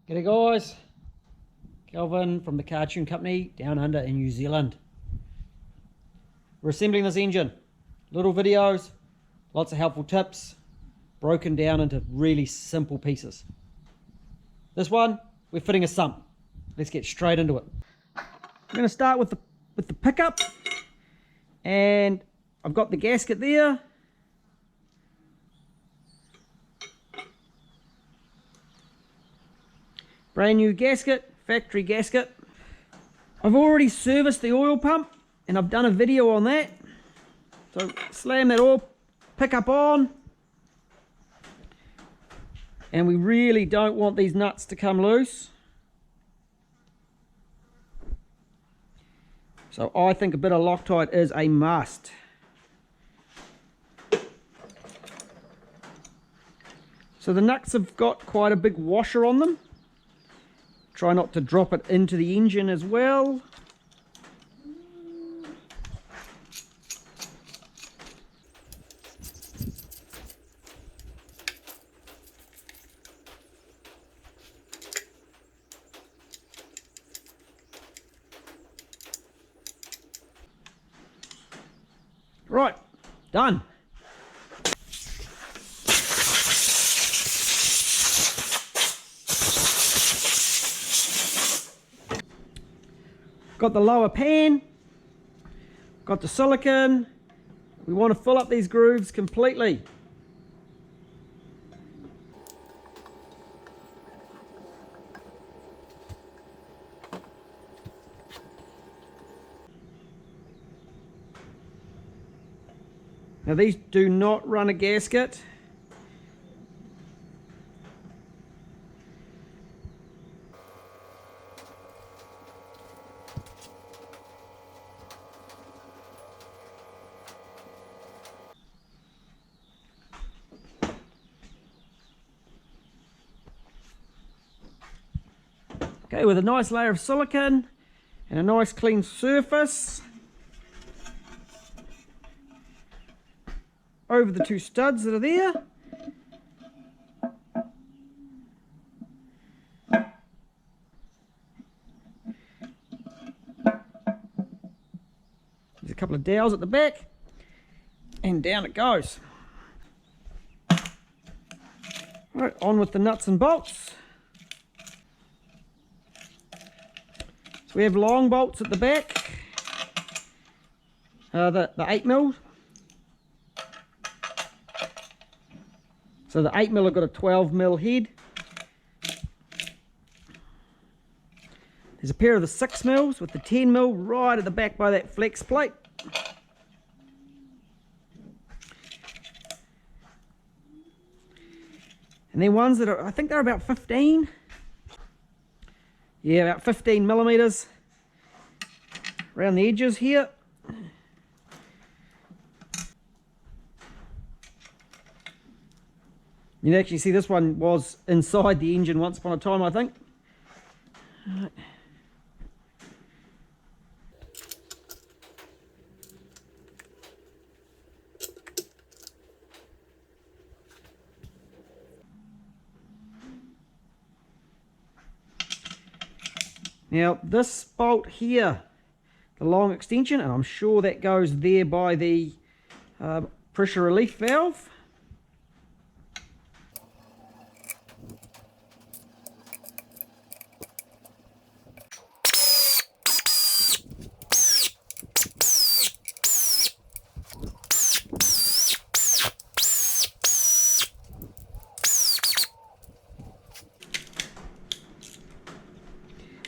G'day guys, Kelvin from the Cartoon Company down under in New Zealand. We're assembling this engine. Little videos, lots of helpful tips, broken down into really simple pieces. This one, we're fitting a sump. Let's get straight into it. I'm going to start with the pickup, and I've got the gasket there. Brand new gasket, factory gasket. I've already serviced the oil pump and I've done a video on that. So slam that oil pickup on. And we really don't want these nuts to come loose. So I think a bit of Loctite is a must. So the nuts have got quite a big washer on them. Try not to drop it into the engine as well. Right, done. Got the lower pan, got the silicone. We want to fill up these grooves completely. Now these do not run a gasket. Okay, with a nice layer of silicone and a nice clean surface over the two studs that are there. There's a couple of dowels at the back and down it goes. Right, on with the nuts and bolts. We have long bolts at the back, the 8mm. So the 8mm have got a 12mm head. There's a pair of the 6mm with the 10mm right at the back by that flex plate. And then ones that are, I think they're about 15. Yeah, about 15mm around the edges here. You can actually see this one was inside the engine once upon a time, I think. Right. Now this bolt here, the long extension, and I'm sure that goes there by the pressure relief valve.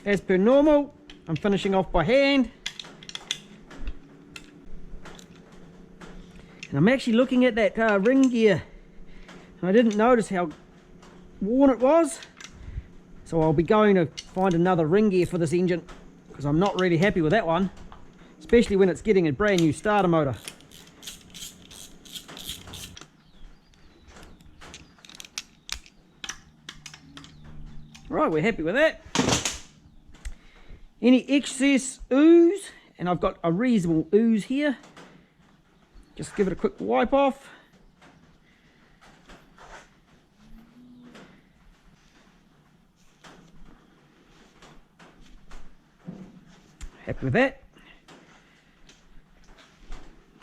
As per normal, I'm finishing off by hand. And I'm actually looking at that ring gear. And I didn't notice how worn it was. So I'll be going to find another ring gear for this engine, because I'm not really happy with that one. Especially when it's getting a brand new starter motor. Right, we're happy with that. Any excess ooze, and I've got a reasonable ooze here, just give it a quick wipe off. Happy with that.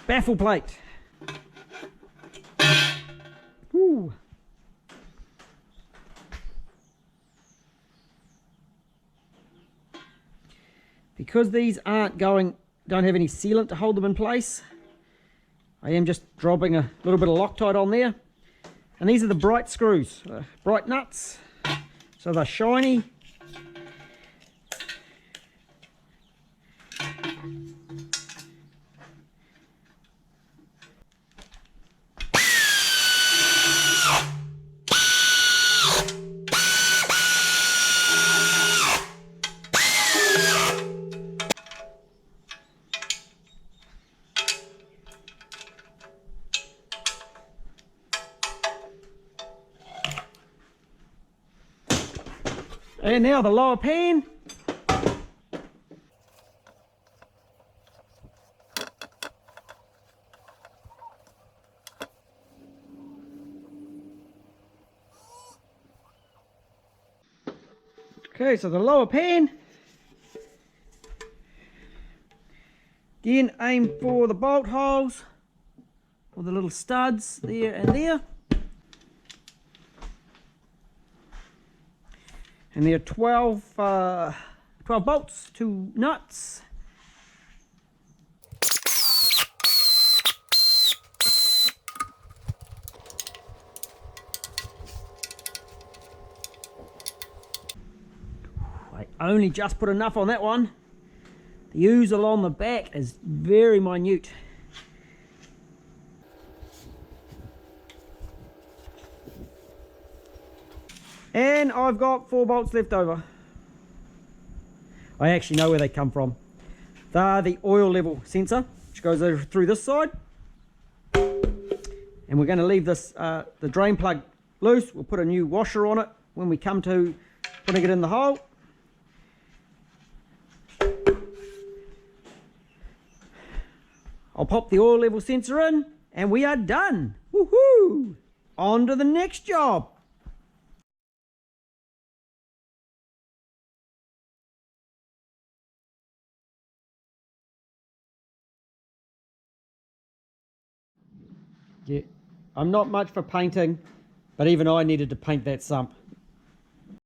Baffle plate. Ooh. Because these don't have any sealant to hold them in place, I am just dropping a little bit of Loctite on there. And these are the bright screws, bright nuts, so they're shiny. And now the lower pan. Okay, so the lower pan. Again, aim for the bolt holes, or the little studs there and there. And there are 12 bolts, 2 nuts. I only just put enough on that one. The ooze along the back is very minute. And I've got 4 bolts left over. I actually know where they come from. They're the oil level sensor, which goes over through this side. And we're going to leave this, the drain plug loose. We'll put a new washer on it when we come to putting it in the hole. I'll pop the oil level sensor in and we are done. Woohoo! On to the next job. Yeah, I'm not much for painting, but even I needed to paint that sump.